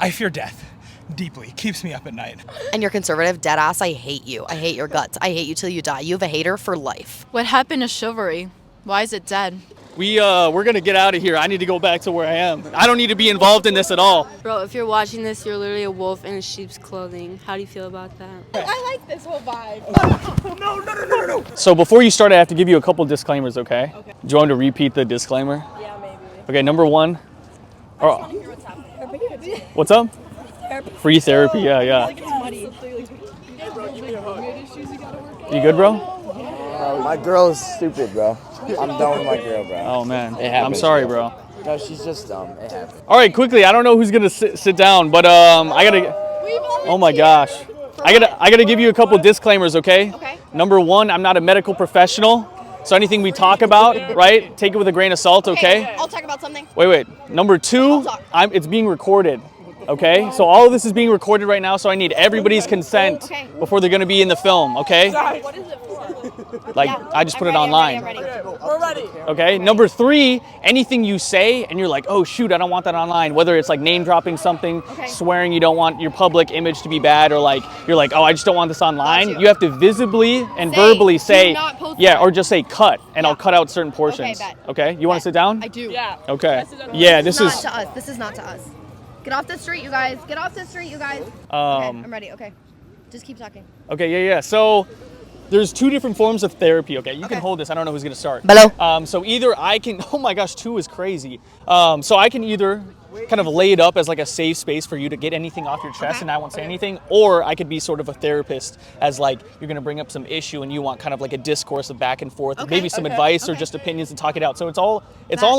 I fear death deeply. Keeps me up at night. And you're conservative, dead ass, I hate you. I hate your guts. I hate you till you die. You have a hater for life. What happened to chivalry? Why is it dead? We're gonna get out of here. I need to go back to where I am. I don't need to be involved in this at all. Bro, if you're watching this, you're literally a wolf in sheep's clothing. How do you feel about that? I like this whole vibe. No. So before you start, I have to give you a couple disclaimers, okay? Do you want to repeat the disclaimer? Yeah, maybe. Okay, number one. What's up? Free therapy, yeah. You good, bro? My girl is stupid, bro. I'm done with my girl, bro. Oh, man. It happens, I'm sorry, bro. No, she's just dumb. It happens. All right, quickly. I don't know who's gonna sit down, but I gotta. Oh my gosh. I gotta give you a couple disclaimers, okay? Okay. Number one, I'm not a medical professional, so anything we talk about, right? Take it with a grain of salt, okay? I'll talk about something. Wait. Number two, it's being recorded. Okay, so all of this is being recorded right now, so I need everybody's consent before they're gonna be in the film, okay? What is it for? Like, I just put it online. I'm ready. We're ready. Okay, number three, anything you say and you're like, oh shoot, I don't want that online, whether it's like name dropping something, swearing you don't want your public image to be bad, or like, you're like, oh, I just don't want this online, you have to visibly and verbally say, yeah, or just say cut, and I'll cut out certain portions. Okay, you wanna sit down? I do. Yeah. Okay, yeah, This is not to us. This is not to us. Get off the street, you guys. Get off the street, you guys. Okay, I'm ready. Okay. Just keep talking. Okay, yeah. So there's two different forms of therapy, okay? You can hold this. I don't know who's going to start. Hello. So either I can, oh my gosh, two is crazy. So I can either kind of lay it up as like a safe space for you to get anything off your chest and I won't say anything, or I could be sort of a therapist as like you're going to bring up some issue and you want kind of like a discourse of back and forth, maybe some advice or just opinions to talk it out. So it's all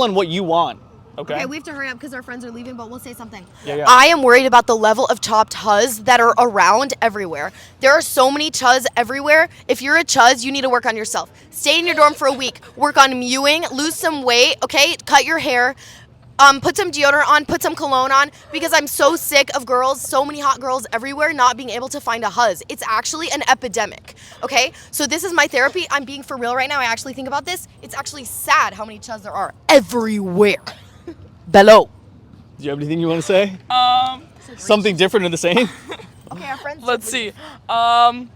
on what you want. Okay, we have to hurry up because our friends are leaving, but we'll say something. Yeah. I am worried about the level of chopped huzz that are around everywhere. There are so many Chuzz everywhere. If you're a Chuzz, you need to work on yourself. Stay in your dorm for a week. Work on mewing. Lose some weight, okay? Cut your hair. Put some deodorant on. Put some cologne on. Because I'm so sick of girls, so many hot girls everywhere, not being able to find a huzz. It's actually an epidemic, okay? So this is my therapy. I'm being for real right now. I actually think about this. It's actually sad how many Chuzz there are everywhere. Bello. Do you have anything you want to say? Something different or the same? Okay, our friends. Let's see. I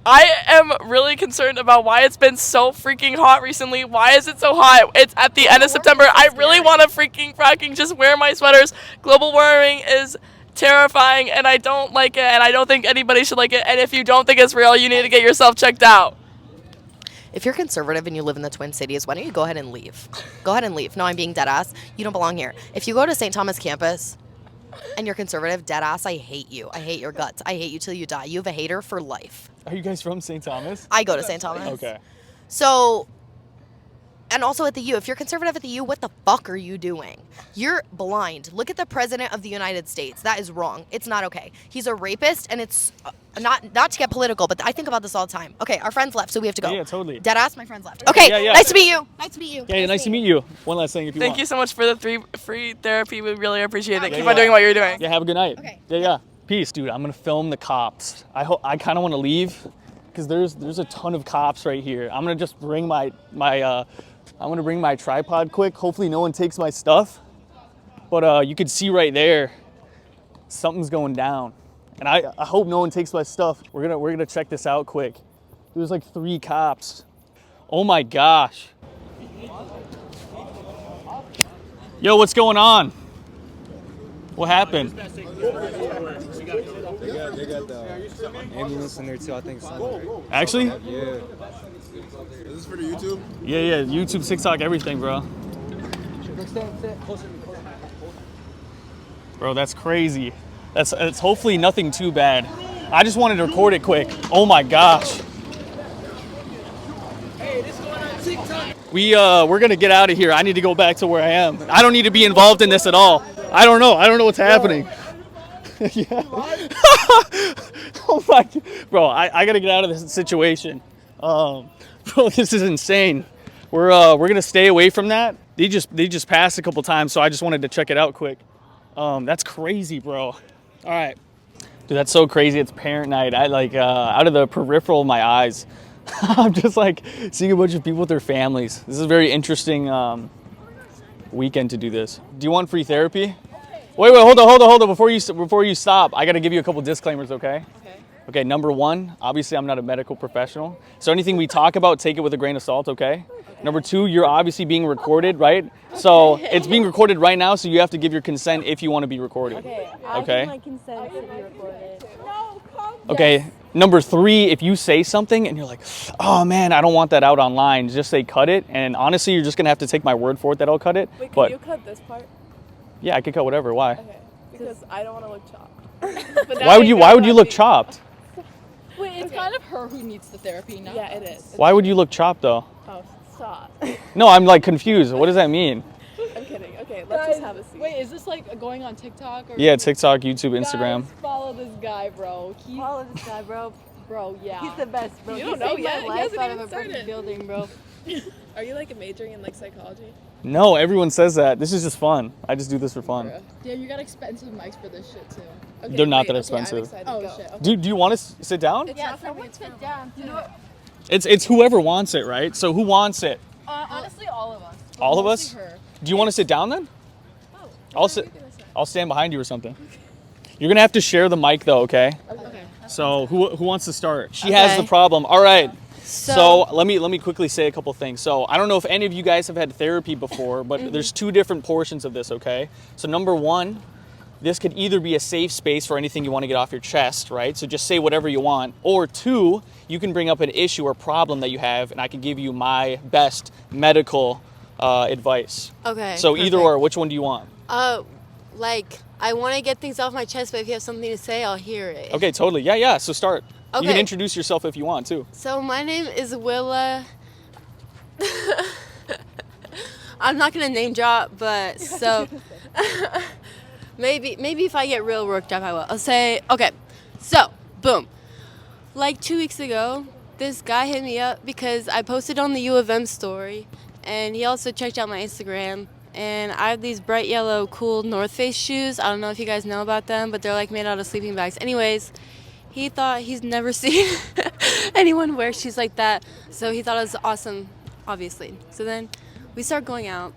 am really concerned about why it's been so freaking hot recently. Why is it so hot? It's at the end of September. I really want to freaking just wear my sweaters. Global warming is terrifying, and I don't like it, and I don't think anybody should like it. And if you don't think it's real, you need to get yourself checked out. If you're conservative and you live in the Twin Cities, why don't you go ahead and leave? Go ahead and leave. No, I'm being dead ass. You don't belong here. If you go to St. Thomas campus and you're conservative, dead ass, I hate you. I hate your guts. I hate you till you die. You have a hater for life. Are you guys from St. Thomas? I go to St. Thomas. Okay. So, and also at the U, if you're conservative at the U, what the fuck are you doing? You're blind. Look at the president of the United States. That is wrong. It's not okay. He's a rapist, and it's not to get political, but I think about this all the time. Okay, our friends left, so we have to go. Yeah, totally. Dead ass, my friends left. Okay, nice to meet you. Nice to meet you. Yeah, nice to meet you. One last thing if you want. Thank you so much for the free therapy. We really appreciate it. Keep on doing what you're doing. Yeah, have a good night. Okay. Yeah. Peace, dude. I'm gonna film the cops. I kind of want to leave because there's a ton of cops right here. I'm gonna just bring I'm gonna bring my tripod quick. Hopefully no one takes my stuff. But you can see right there, something's going down. And I hope no one takes my stuff. We're gonna check this out quick. There's like 3 cops. Oh my gosh. Yo, what's going on? What happened? They got the ambulance in there too, I think. Actually? Yeah. Is this for the YouTube? Yeah, YouTube, TikTok, everything, bro. Bro, that's crazy. It's hopefully nothing too bad. I just wanted to record it quick. Oh my gosh. Hey, this is going on TikTok. We're gonna get out of here. I need to go back to where I am. I don't need to be involved in this at all. I don't know what's happening. Yeah. Oh my, bro, I gotta get out of this situation. Bro, this is insane. We're gonna stay away from that. They just passed a couple times, so I just wanted to check it out quick. That's crazy, bro. All right, dude, that's so crazy. It's parent night. I like out of the peripheral of my eyes, I'm just like seeing a bunch of people with their families. This is a very interesting weekend to do this. Do you want free therapy? Wait, hold on. Before you stop, I got to give you a couple disclaimers, okay? Okay, number one, obviously I'm not a medical professional. So anything we talk about, take it with a grain of salt, okay? Number two, you're obviously being recorded, right? So it's being recorded right now, so you have to give your consent if you want to be recorded. Okay? My consent to be recorded. Okay. Number three, if you say something and you're like, oh man, I don't want that out online, just say cut it. And honestly, you're just going to have to take my word for it that I'll cut it. Wait, but can you cut this part? yeah, I could cut whatever. Why? Okay. Because I don't want to look chopped. Why would you look chopped? Wait, it's kind of her who needs the therapy, not Yeah, it is. Why would you look chopped though? Oh, stop. No, I'm like confused. What does that mean? I'm kidding. Okay, let's just have a seat. Wait, is this like going on TikTok? Or Yeah, TikTok, YouTube, Instagram. Guys, follow this guy, bro. Follow this guy, bro. Bro, yeah. He's the best, bro. You He don't know saved my yet. He life hasn't out even of a burning started. building, bro. Are you like majoring in like psychology? No, everyone says that. This is just fun. I just do this for fun. Damn, you got expensive mics for this shit too. Okay, They're not wait, that okay, expensive. I'm excited. Oh Go. shit. Okay. Do you want to sit down? It's Yeah, not for me, someone it's sit for down. You know what? It's whoever wants it, right? So who wants it? Honestly, all of us. But All of mostly us? Her. Do you want to sit down then? Oh, I'll sit. I'll stand behind you or something. You're gonna have to share the mic though, okay? Okay. So who wants to start? She has Okay. the problem. All right. So let me quickly say a couple things. So I don't know if any of you guys have had therapy before, but there's two different portions of this, okay? So number one, this could either be a safe space for anything you want to get off your chest, right? So just say whatever you want. Or two, you can bring up an issue or problem that you have, and I can give you my best medical advice. Okay. So either or, which one do you want? Like, I want to get things off my chest, but if you have something to say, I'll hear it. Okay, totally. Yeah. So start. You can Okay. introduce yourself if you want too. So my name is Willa. I'm not gonna name drop, but so maybe if I get real worked up, I will. I'll say okay. So boom, like 2 weeks ago, this guy hit me up because I posted on the U of M story, and he also checked out my Instagram. And I have these bright yellow, cool North Face shoes. I don't know if you guys know about them, but they're like made out of sleeping bags. Anyways, he thought he's never seen anyone wear shoes like that, so he thought it was awesome, obviously. So then we start going out,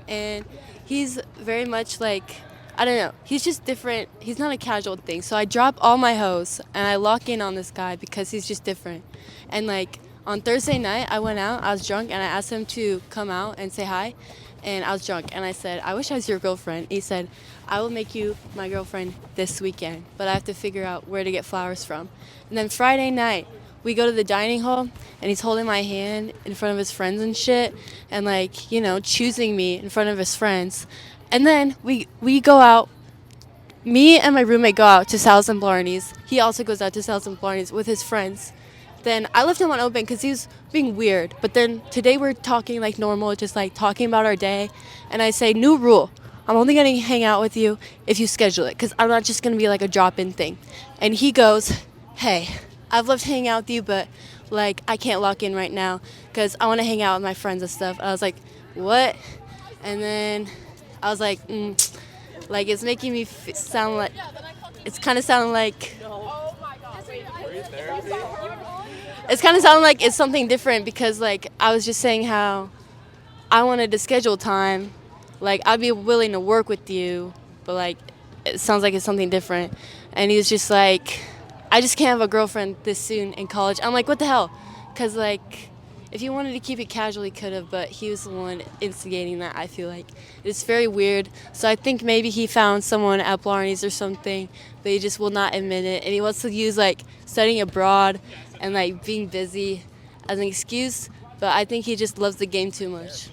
and he's very much like, I don't know, he's just different. He's not a casual thing. So I drop all my hoes, and I lock in on this guy because he's just different. And like on Thursday night, I went out, I was drunk, and I asked him to come out and say hi. And I was drunk, and I said, I wish I was your girlfriend. He said, I will make you my girlfriend this weekend, but I have to figure out where to get flowers from. And then Friday night, we go to the dining hall, and he's holding my hand in front of his friends and shit, and like, you know, choosing me in front of his friends. And then we go out. Me and my roommate go out to Sal's and Blarney's. He also goes out to Sal's and Blarney's with his friends. Then I left him on open because he was being weird. But then today we're talking like normal, just like talking about our day. And I say, new rule. I'm only going to hang out with you if you schedule it, because I'm not just going to be like a drop-in thing. And he goes, hey, I've loved hanging out with you, but like I can't lock in right now because I want to hang out with my friends and stuff. I was like, what? And then I was like, like it's making me sound like, it's kind of sounding like, it's kind of sounding like it's something different because like I was just saying how I wanted to schedule time. Like I'd be willing to work with you, but like it sounds like it's something different. And he was just like, I just can't have a girlfriend this soon in college. I'm like, what the hell? Because like if he wanted to keep it casual, he could have, but he was the one instigating that, I feel like. It's very weird. So I think maybe he found someone at Blarney's or something, but he just will not admit it. And he wants to use like studying abroad and like being busy as an excuse, but I think he just loves the game too much.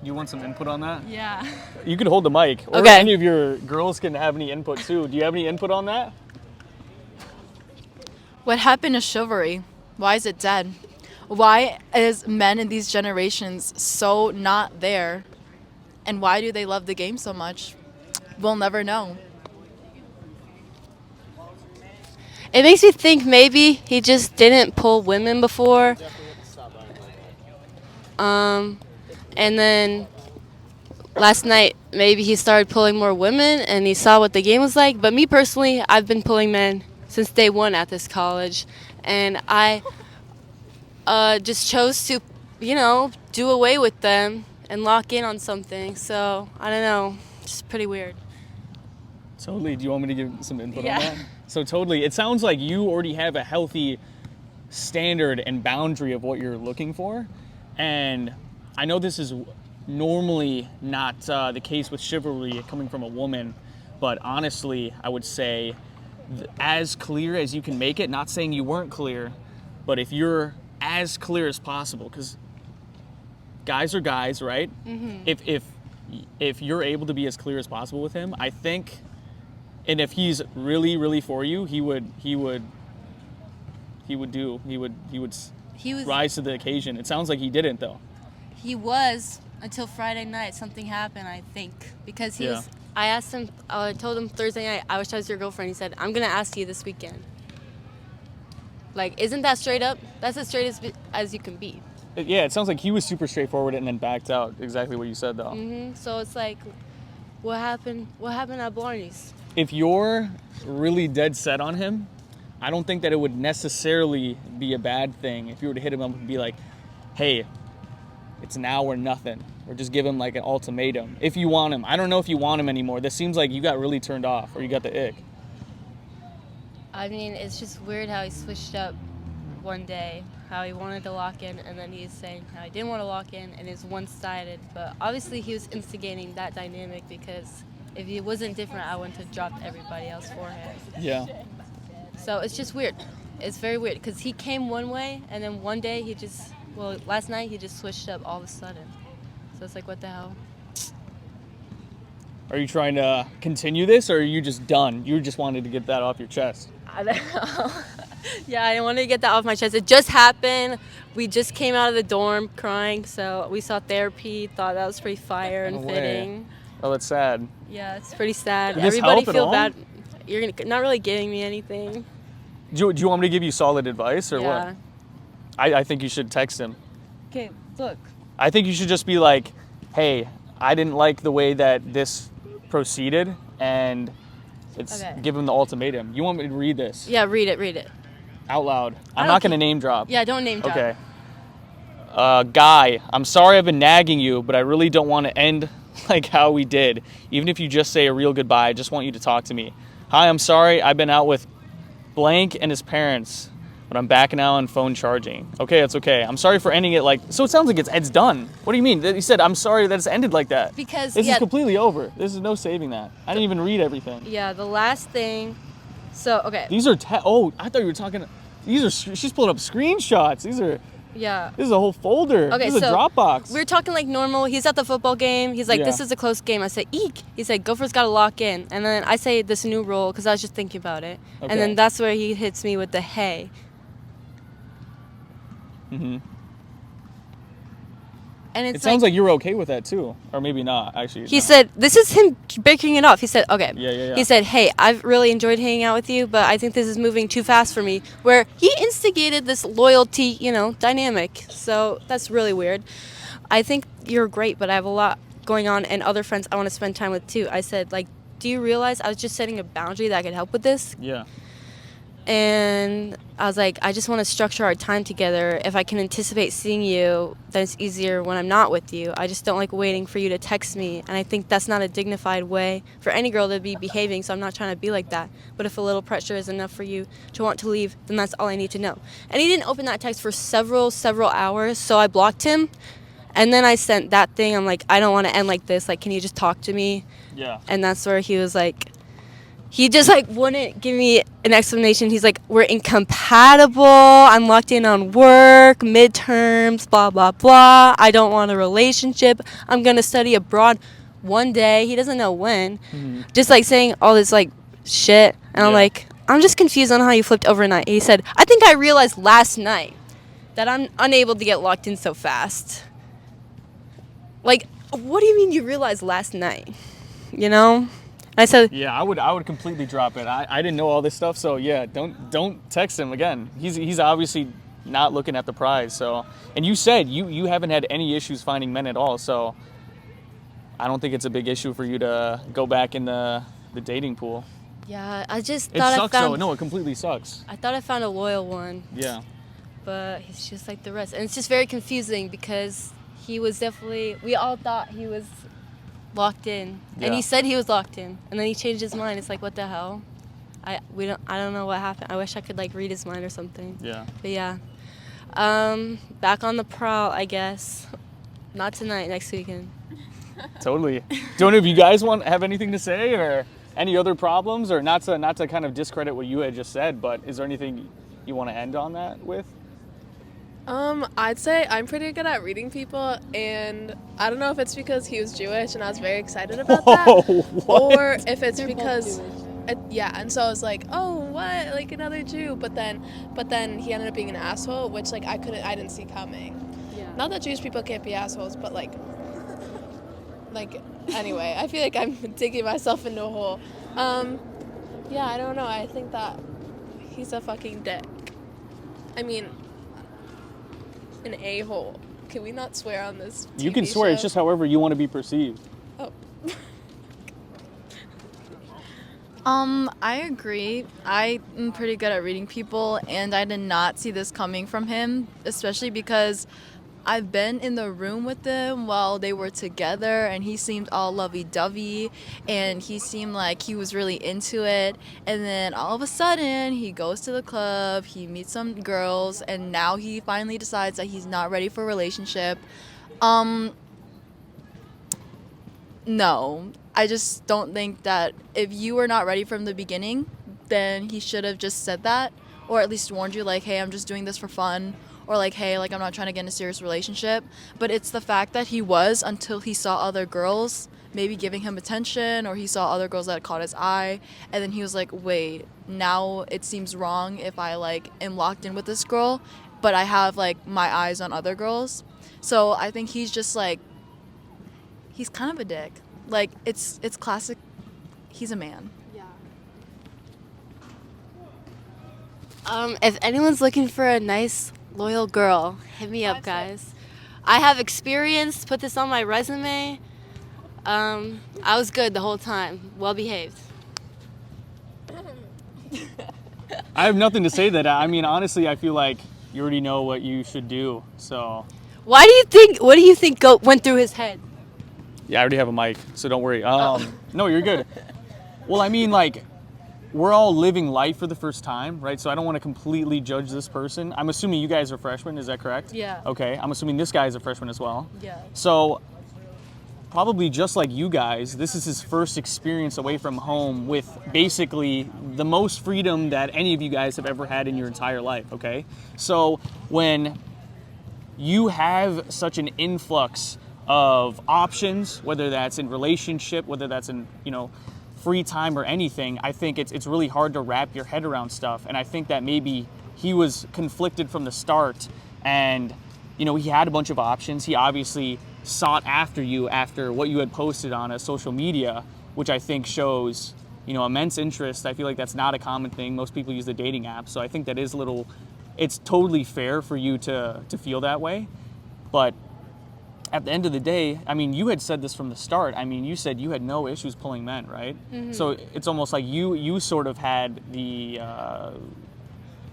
You want some input on that? Yeah. You could hold the mic, or Okay. any of your girls can have any input too. Do you have any input on that? What happened to chivalry? Why is it dead? Why is men in these generations so not there? And why do they love the game so much? We'll never know. It makes me think maybe he just didn't pull women before. And then last night, maybe he started pulling more women and he saw what the game was like. But me personally, I've been pulling men since day one at this college. And I just chose to, you know, do away with them and lock in on something. So I don't know, just pretty weird. Totally. Do you want me to give some input Yeah. on that? So totally. It sounds like you already have a healthy standard and boundary of what you're looking for. And I know this is normally not the case with chivalry coming from a woman, but honestly, I would say as clear as you can make it, not saying you weren't clear, but if you're as clear as possible, because guys are guys, right? Mm-hmm. If you're able to be as clear as possible with him, I think, and if he's really, really for you, he would rise to the occasion. It sounds like he didn't, though. He was until Friday night. Something happened, I think, because he was. I asked him. I told him Thursday night, I wish I was your girlfriend. He said, I'm gonna ask you this weekend. Like, isn't that straight up? That's as straight as you can be. Yeah, it sounds like he was super straightforward and then backed out. Exactly what you said, though. Mm-hmm. So it's like, what happened? What happened at Blarney's? If you're really dead set on him, I don't think that it would necessarily be a bad thing if you were to hit him up and be like, hey, it's now or nothing. Or just give him like an ultimatum. If you want him. I don't know if you want him anymore. This seems like you got really turned off or you got the ick. I mean, it's just weird how he switched up one day, how he wanted to lock in, and then he's saying how he didn't want to lock in, and it's one-sided. But obviously he was instigating that dynamic, because if he wasn't different, I wouldn't have dropped everybody else for him. Yeah. So it's just weird. It's very weird, because he came one way, and then one day he just, last night he just switched up all of a sudden. So it's like, what the hell? Are you trying to continue this, or are you just done? You just wanted to get that off your chest. I don't know. Yeah, I wanted to get that off my chest. It just happened. We just came out of the dorm crying, so we saw therapy. Thought that was pretty fire and fitting. Oh, that's sad. Yeah, it's pretty sad. Did this Everybody help at feel all? bad. You're not really giving me anything. Do you want me to give you solid advice or Yeah. what? I think you should text him. Okay, look. I think you should just be like, hey, I didn't like the way that this proceeded, and give him the ultimatum. You want me to read this? Yeah, read it. Out loud. I I'm don't not going to care. name drop. Yeah, don't name drop. Okay. Guy, I'm sorry I've been nagging you, but I really don't want to end like how we did. Even if you just say a real goodbye, I just want you to talk to me. Hi, I'm sorry I've been out with blank and his parents, but I'm back now on phone charging. Okay, it's okay. I'm sorry for ending it like... So it sounds like it's done. What do you mean? He said, I'm sorry that it's ended like that. Because, This is completely over. This is no saving that. I didn't even read everything. Yeah, the last thing. So, okay. These are... Oh, I thought you were talking... These are... She's pulling up screenshots. These are... Yeah. This is a whole folder. Okay, this is so a Dropbox. we're talking like normal. He's at the football game. He's like, this is a close game. I say, eek. He said, Gopher's got to lock in. And then I say this new rule because I was just thinking about it. Okay. And then that's where he hits me with the hey. Mm-hmm. And It sounds like you're okay with that too. Or maybe not, actually. He said, this is him breaking it off. He said, okay. Yeah. He said, hey, I've really enjoyed hanging out with you, but I think this is moving too fast for me. Where he instigated this loyalty, dynamic. So that's really weird. I think you're great, but I have a lot going on and other friends I want to spend time with too. I said, like, do you realize I was just setting a boundary that could help with this? Yeah. And I was like, I just want to structure our time together. If I can anticipate seeing you, then it's easier when I'm not with you. I just don't like waiting for you to text me. And I think that's not a dignified way for any girl to be behaving, so I'm not trying to be like that. But if a little pressure is enough for you to want to leave, then that's all I need to know. And he didn't open that text for several hours, so I blocked him. And then I sent that thing. I'm like, I don't want to end like this. Like, can you just talk to me? Yeah. And that's where he was like, he just like wouldn't give me an explanation. He's like, we're incompatible. I'm locked in on work, midterms, blah, blah, blah. I don't want a relationship. I'm going to study abroad one day. He doesn't know when. Mm-hmm. Just like saying all this like shit. And I'm like, I'm just confused on how you flipped overnight. He said, I think I realized last night that I'm unable to get locked in so fast. Like, what do you mean you realized last night? I said, yeah, I would completely drop it. I didn't know all this stuff, so yeah, don't text him again. He's obviously not looking at the prize. So, and you said you haven't had any issues finding men at all, so I don't think it's a big issue for you to go back in the dating pool. Yeah, I just It thought sucks I found. though. No, it completely sucks. I thought I found a loyal one. Yeah. But he's just like the rest, and it's just very confusing because he was definitely, we all thought he was locked in. Yeah. And he said he was locked in. And then he changed his mind. It's like, what the hell? I don't know what happened. I wish I could like read his mind or something. Yeah. But yeah. Back on the prowl, I guess. Not tonight, next weekend. Totally. Do any of you guys have anything to say, or any other problems, or not to kind of discredit what you had just said, but is there anything you want to end on that with? I'd say I'm pretty good at reading people, and I don't know if it's because he was Jewish and I was very excited about that, or if it's because, yeah. And so I was like, oh, what, like another Jew? But then he ended up being an asshole, which like I didn't see coming. Yeah. Not that Jewish people can't be assholes, but like anyway, I feel like I'm digging myself into a hole. Yeah, I don't know. I think that he's a fucking dick. I mean, an a-hole. Can we not swear on this TV You can swear, show? it's just however you want to be perceived. Oh. I agree. I'm pretty good at reading people, and I did not see this coming from him, especially because I've been in the room with them while they were together, and he seemed all lovey-dovey, and he seemed like he was really into it. And then all of a sudden, he goes to the club, he meets some girls, and now he finally decides that he's not ready for a relationship. No, I just don't think that if you were not ready from the beginning, then he should have just said that, or at least warned you, like, hey, I'm just doing this for fun. Or like, hey, like I'm not trying to get in a serious relationship. But it's the fact that he was, until he saw other girls maybe giving him attention, or he saw other girls that caught his eye, and then he was like, wait, now it seems wrong if I like am locked in with this girl, but I have like my eyes on other girls. So I think he's just like, he's kind of a dick. Like it's classic. He's a man. If anyone's looking for a nice, loyal girl, hit me up, guys. I have experience, put this on my resume. I was good the whole time, well behaved. I have nothing to say to that. I mean, honestly, I feel like you already know what you should do, so. What do you think went through his head? Yeah, I already have a mic, so don't worry. No, you're good. Well, I mean, like, we're all living life for the first time, right? So I don't want to completely judge this person. I'm assuming you guys are freshmen, is that correct? Yeah. Okay, I'm assuming this guy is a freshman as well. Yeah. So probably just like you guys, this is his first experience away from home with basically the most freedom that any of you guys have ever had in your entire life, okay? So when you have such an influx of options, whether that's in relationship, whether that's in, free time or anything, I think it's really hard to wrap your head around stuff. And I think that maybe he was conflicted from the start, and he had a bunch of options. He obviously sought after you after what you had posted on social media, which I think shows immense interest. I feel like that's not a common thing. Most people use the dating app, so I think that is it's totally fair for you to feel that way. But at the end of the day, I mean, you had said this from the start. I mean, you said you had no issues pulling men, right? Mm-hmm. So it's almost like you sort of had the,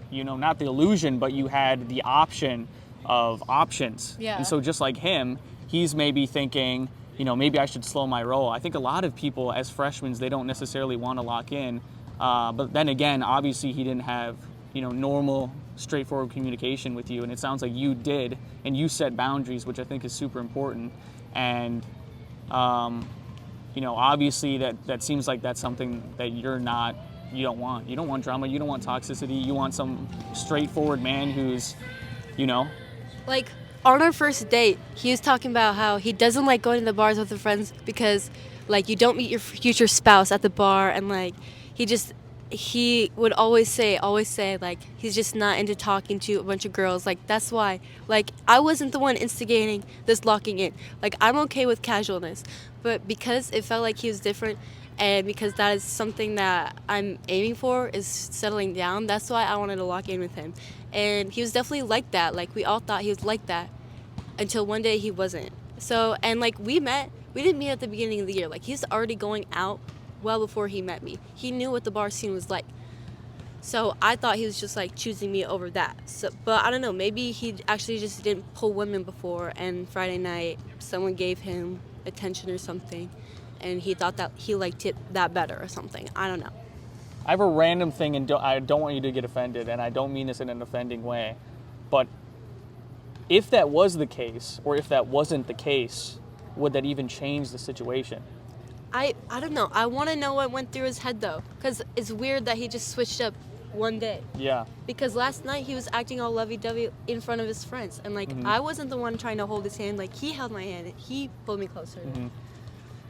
not the illusion, but you had the option of options. Yeah. And so just like him, he's maybe thinking, maybe I should slow my roll. I think a lot of people as freshmen, they don't necessarily want to lock in. But then again, obviously he didn't have, normal, straightforward communication with you, and it sounds like you did, and you set boundaries, which I think is super important. And obviously that seems like that's something that you don't want drama, you don't want toxicity, you want some straightforward man who's Like on our first date, he was talking about how he doesn't like going to the bars with the friends because like you don't meet your future spouse at the bar, and like he would always say like he's just not into talking to a bunch of girls. Like that's why, like, I wasn't the one instigating this locking in. Like I'm okay with casualness, but because it felt like he was different, and because that is something that I'm aiming for, is settling down, that's why I wanted to lock in with him. And he was definitely like that. Like we all thought he was like that until one day he wasn't. So, and like we didn't meet at the beginning of the year. Like he's already going out well before he met me. He knew what the bar scene was like. So I thought he was just like choosing me over that. So, but I don't know, maybe he actually just didn't pull women before, and Friday night someone gave him attention or something, and he thought that he liked it that better or something. I don't know. I have a random thing, and I don't want you to get offended, and I don't mean this in an offending way, but if that was the case, or if that wasn't the case, would that even change the situation? I don't know. I want to know what went through his head though, because it's weird that he just switched up one day. Yeah. Because last night he was acting all lovey-dovey in front of his friends, and like I wasn't the one trying to hold his hand. Like he held my hand, he pulled me closer.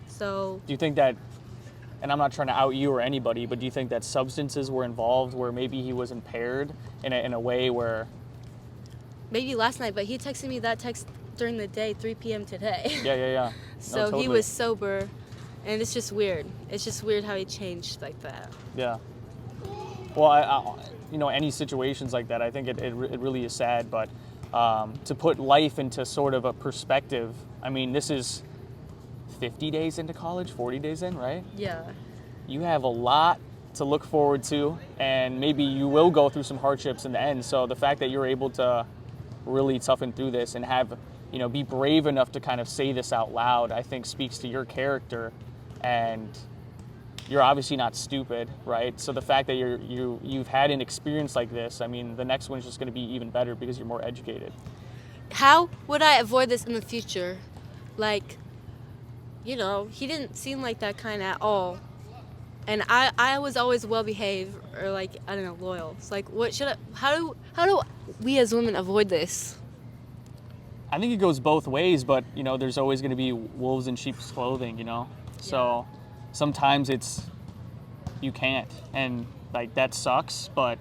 So. Do you think that, and I'm not trying to out you or anybody, but do you think that substances were involved, where maybe he was impaired in a way where? Maybe last night, but he texted me that text during the day, 3 p.m. today. Yeah. So No, totally. he was sober, and it's just weird. It's just weird how he changed like that. Yeah. Well, I any situations like that, I think it really is sad. But to put life into sort of a perspective, I mean, this is 50 days into college, 40 days in, right? Yeah. You have a lot to look forward to, and maybe you will go through some hardships in the end. So the fact that you're able to really toughen through this and have, be brave enough to kind of say this out loud, I think speaks to your character. And you're obviously not stupid, right? So the fact that you've had an experience like this, I mean, the next one's just going to be even better because you're more educated. How would I avoid this in the future? Like, he didn't seem like that kind at all. And I was always well behaved, or like, I don't know, loyal. It's like, how do we as women avoid this? I think it goes both ways, but there's always going to be wolves in sheep's clothing, So sometimes you can't, and like that sucks. But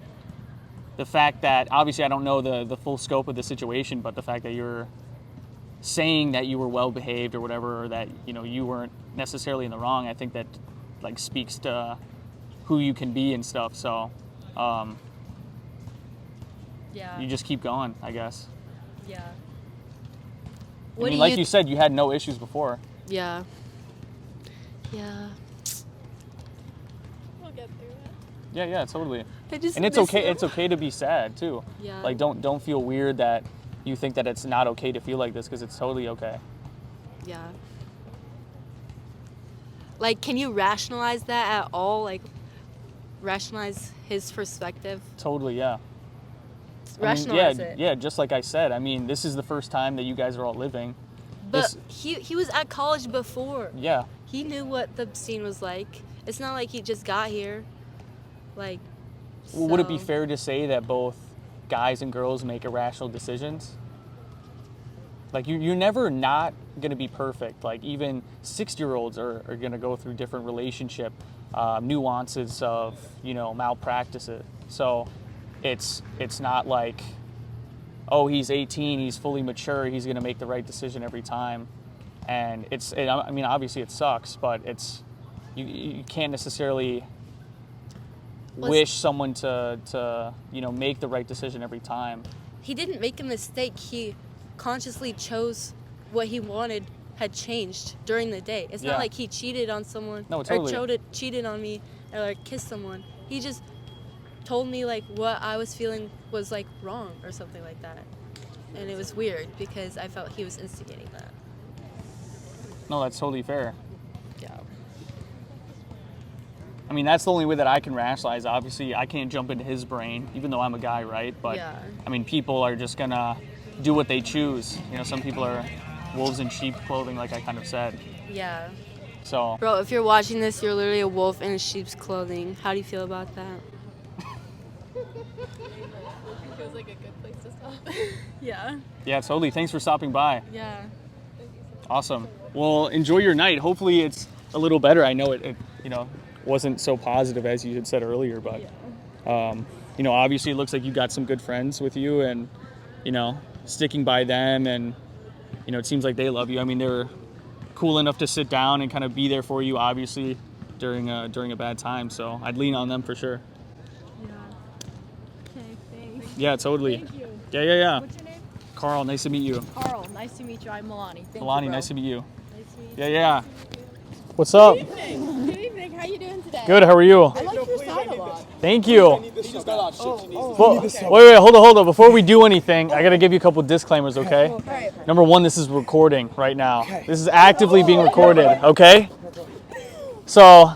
the fact that, obviously I don't know the full scope of the situation, but the fact that you're saying that you were well behaved or whatever, or that you weren't necessarily in the wrong, I think that like speaks to who you can be and stuff. So you just keep going, I guess. Yeah. I mean, like you said, you had no issues before. Yeah. We'll get through it. Yeah, totally. And it's okay. It's okay to be sad too. Yeah. Like don't feel weird that you think that it's not okay to feel like this, because it's totally okay. Yeah. Like, can you rationalize that at all? Like, rationalize his perspective? Totally, yeah. Rationalize it. Yeah, just like I said. I mean, this is the first time that you guys are all living. But he was at college before. Yeah. He knew what the scene was like. It's not like he just got here. Like, Well, would it be fair to say that both guys and girls make irrational decisions? Like, you're never not going to be perfect. Like, even 6-year-olds are going to go through different relationship nuances of, malpractices. So it's not like, oh, he's 18, he's fully mature, he's going to make the right decision every time. And I mean, obviously it sucks, but you can't necessarily wish someone to make the right decision every time. He didn't make a mistake. He consciously chose what he wanted had changed during the day. It's not like he cheated on someone. No, totally. Or cheated on me or like kissed someone. He just told me like what I was feeling was like wrong or something like that. And it was weird because I felt he was instigating that. No, that's totally fair. Yeah. I mean, that's the only way that I can rationalize. Obviously, I can't jump into his brain, even though I'm a guy, right? But, Yeah. I mean, people are just going to do what they choose. Some people are wolves in sheep's clothing, like I kind of said. Yeah. So, Bro, if you're watching this, you're literally a wolf in sheep's clothing. How do you feel about that? It feels like a good place to stop. Yeah. yeah, totally. Thanks for stopping by. Yeah. Awesome. Well, enjoy your night. Hopefully it's a little better. I know it wasn't so positive as you had said earlier, but, obviously it looks like you got some good friends with you and, sticking by them, and, it seems like they love you. I mean, they're cool enough to sit down and kind of be there for you, obviously, during a bad time. So I'd lean on them for sure. Yeah. Okay, thanks. Yeah, totally. Thank you. Yeah. What's your name? Carl, nice to meet you. Carl, nice to meet you. I'm Milani. Thank Milani, you, bro. nice to meet you. Nice to meet you. Yeah. What's up? Good evening. How you doing today? Good, how are you? I like your socks Thank you. Well, wait, hold on. Before we do anything, I gotta give you a couple disclaimers, okay? Number one, this is recording right now. This is actively being recorded, okay? So,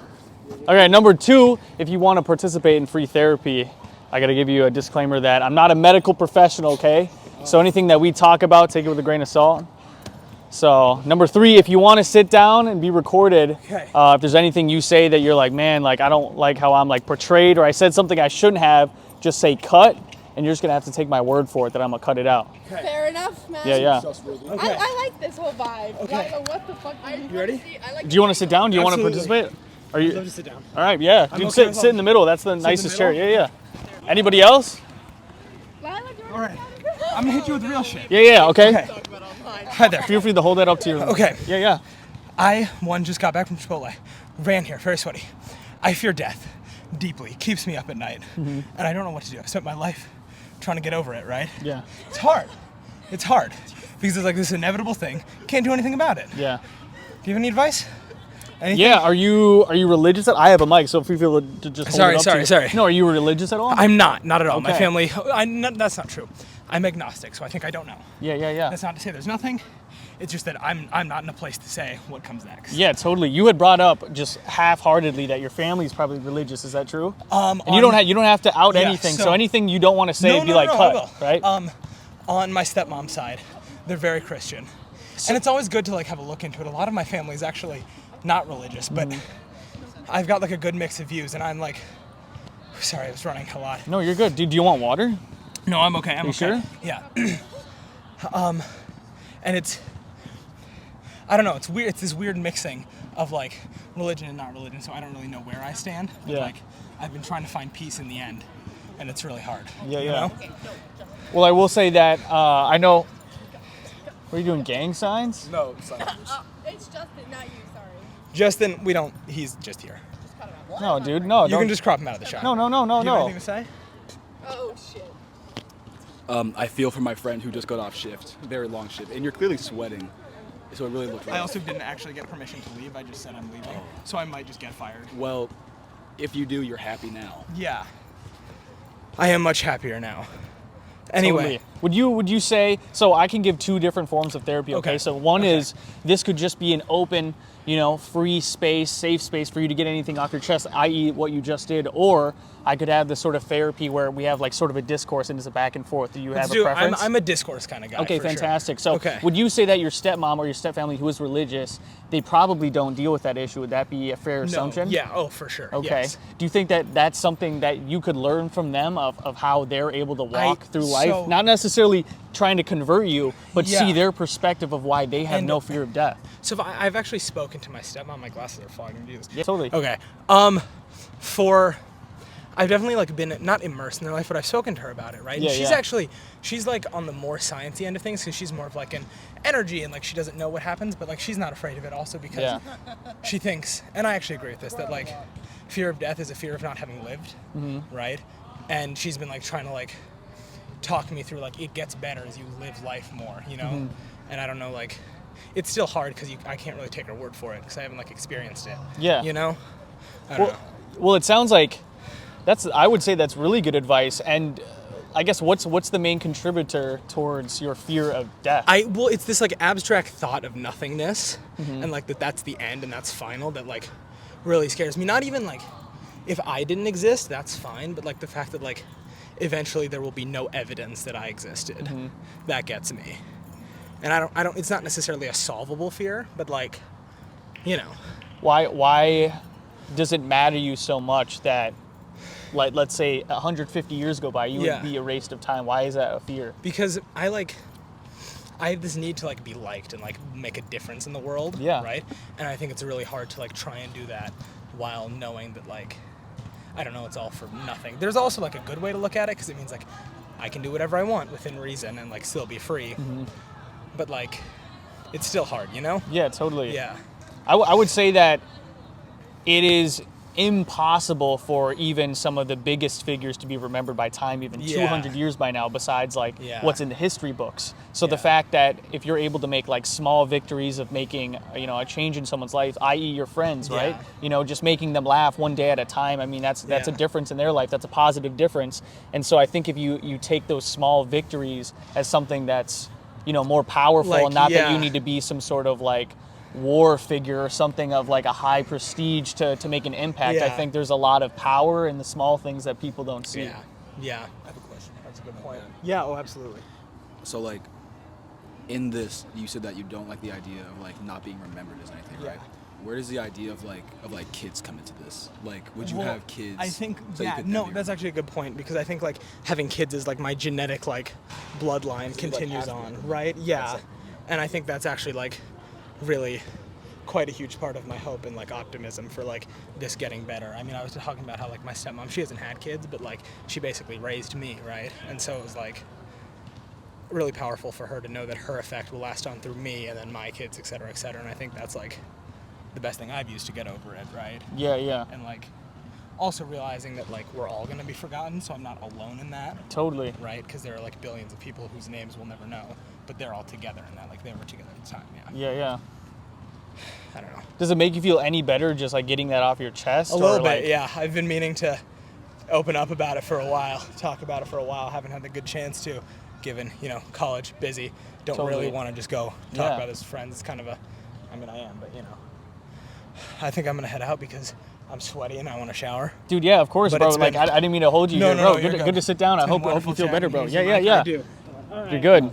okay, number two, if you want to participate in free therapy, I gotta give you a disclaimer that I'm not a medical professional, okay? So anything that we talk about, take it with a grain of salt. So number three, if you want to sit down and be recorded, if there's anything you say that you're like, man, like I don't like how I'm like portrayed, or I said something I shouldn't have, just say cut, and you're just gonna have to take my word for it that I'm gonna cut it out. Fair enough, man. Yeah. I like this whole vibe. Okay. What the fuck? You ready? Do you want to sit down? Do you want to Absolutely. participate? Are you? I'd love to sit down. All right, yeah. I'm Dude, okay sit in the middle. That's the nicest chair. middle? Yeah. Anybody else? All right. I'm gonna hit you with real shit. Yeah. Okay. Hi there. Feel free to hold that up to your. Okay. Yeah. I just got back from Chipotle. Ran here, very sweaty. I fear death deeply. Keeps me up at night, and I don't know what to do. I spent my life trying to get over it. Right? Yeah. It's hard. It's hard because it's like this inevitable thing. Can't do anything about it. Yeah. Do you have any advice? Anything? Yeah. Are you religious? I have a mic, so if you feel to just hold it up Sorry. No, are you religious at all? I'm not at all. Okay. My family. That's not true. I'm agnostic, so I think I don't know. Yeah. That's not to say there's nothing. It's just that I'm not in a place to say what comes next. Yeah, totally. You had brought up just half-heartedly that your family's probably religious. Is that true? And you don't have to out anything. So anything you don't want to say, cut, I will. right? On my stepmom's side, they're very Christian, and it's always good to like have a look into it. A lot of my family is actually not religious, but I've got like a good mix of views, and I'm like, sorry, I was running a lot. No, you're good, dude. Do you want water? No, I'm okay. I'm You okay. sure? Yeah. And it's, I don't know. It's weird. It's this weird mixing of like religion and not religion. So I don't really know where I stand. But Yeah. like, I've been trying to find peace in the end, and it's really hard. Yeah. You know? Well, I will say that I know. What are you doing? Gang signs? No, sorry. It's Justin, not you. Sorry. Justin, we don't. He's just here. No, dude. No. You can just crop him out of the shot. No. Do you have anything to say? Oh shit. I feel for my friend who just got off shift, very long shift, and you're clearly sweating, so it really looked rough. I also didn't actually get permission to leave. I just said I'm leaving, so I might just get fired. Well, if you do, you're happy now. Yeah. I am much happier now. Anyway. Totally. Would you say, so I can give two different forms of therapy, okay? So one is, this could just be an open, free space, safe space for you to get anything off your chest, i.e. what you just did, or I could have this sort of therapy where we have like sort of a discourse and it's a back and forth. Do you have a preference? I'm a discourse kind of guy. Okay, for fantastic. Sure. So would you say that your stepmom or your stepfamily who is religious, they probably don't deal with that issue? Would that be a fair assumption? Yeah, for sure. Okay. Yes. Do you think that that's something that you could learn from them of how they're able to walk through life? Not necessarily trying to convert you, but see their perspective of why they have no fear of death. So I've actually spoken to my stepmom. My glasses are fogging. Yeah, totally. Okay. I've definitely like been not immersed in their life, but I've spoken to her about it, right? Yeah, and she's like on the more sciencey end of things, because she's more of like an energy and like she doesn't know what happens, but like she's not afraid of it also because she thinks, and I actually agree with this, that like fear of death is a fear of not having lived, right? And she's been like trying to like talk me through like it gets better as you live life more, And I don't know, like it's still hard because I can't really take her word for it because I haven't like experienced it. Yeah. I don't know. Well, it sounds like I would say that's really good advice. And I guess what's the main contributor towards your fear of death? It's this like abstract thought of nothingness and like that's the end and that's final that like really scares me. Not even like if I didn't exist, that's fine, but like the fact that like eventually there will be no evidence that I existed, that gets me. And I don't it's not necessarily a solvable fear, but like, Why does it matter to you so much that, like, let's say 150 years go by, you would be erased of time? Why is that a fear? Because I have this need to like be liked and like make a difference in the world, right? And I think it's really hard to like try and do that while knowing that like, I don't know, it's all for nothing. There's also like a good way to look at it because it means like I can do whatever I want within reason and like still be free. But like, it's still hard, Yeah, totally. Yeah. I would say that it is impossible for even some of the biggest figures to be remembered by time, even 200 years by now, besides like what's in the history books. So the fact that if you're able to make like small victories of making, you know, a change in someone's life, i.e. your friends, right? You know, just making them laugh one day at a time. I mean, that's a difference in their life. That's a positive difference. And so I think if you take those small victories as something that's, you know, more powerful, like, and not that you need to be some sort of like war figure or something of like a high prestige to make an impact. I think there's a lot of power in the small things that people don't see. Yeah. I have a question. That's a good point. Yeah, oh, absolutely. So like, in this, you said that you don't like the idea of like not being remembered as anything, right? Where does the idea of like kids come into this? Like, would you have kids? I think so you could no, never- that's actually a good point, because I think like having kids is like my genetic like bloodline continues on, right? Yeah, and I think that's actually like really quite a huge part of my hope and like optimism for like this getting better. I mean, I was talking about how like my stepmom, she hasn't had kids, but like she basically raised me, right? And so it was like really powerful for her to know that her effect will last on through me and then my kids, et cetera, et cetera. And I think that's like the best thing I've used to get over it, right? Yeah. And like also realizing that like we're all gonna be forgotten, so I'm not alone in that. Totally. Right? Because there are like billions of people whose names we'll never know, but they're all together in that. Like they were together at the time. Yeah. I don't know. Does it make you feel any better just like getting that off your chest? A little bit, like... yeah. I've been meaning to open up about it for a while, talk about it for a while. Haven't had the good chance to, given, you know, college, busy. Don't really want to just go talk about this with friends. It's kind of I mean, I am, but you know. I think I'm going to head out because I'm sweaty and I want to shower. Dude, yeah, of course, But bro. it's Like, been- I didn't mean to hold you here, bro. Good to sit down. I hope you feel better, bro. Yeah. I do. You're good.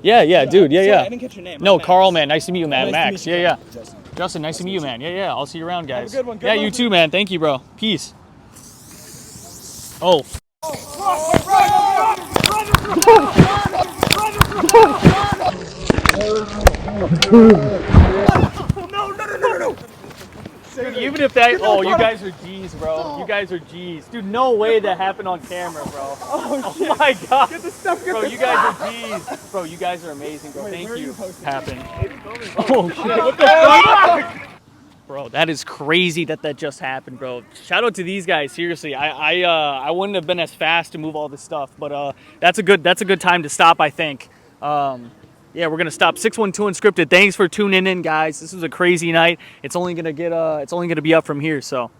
Yeah, dude. Yeah. I didn't catch your name. No, I'm Max. Carl, man. Nice to meet you, man. Nice to Max. meet you, Yeah. Justin. Justin, nice to meet you, man. Yeah. I'll see you around, guys. Have a good one. Good Yeah, luck. you too, man. Thank you, bro. Peace. Oh. No. Dude, even if that, you guys are G's, bro. You guys are G's. Dude, no way that happened on camera, bro. Oh my God. Get the stuff, bro, you guys are G's. Bro, you guys are amazing, bro. Thank you. Happened. Oh, shit. What the fuck? Bro, that is crazy that just happened, bro. Shout out to these guys, seriously. I wouldn't have been as fast to move all this stuff, but that's a good time to stop, I think. Yeah, we're gonna stop. 612 Unscripted. Thanks for tuning in, guys. This was a crazy night. It's only gonna be up from here, so.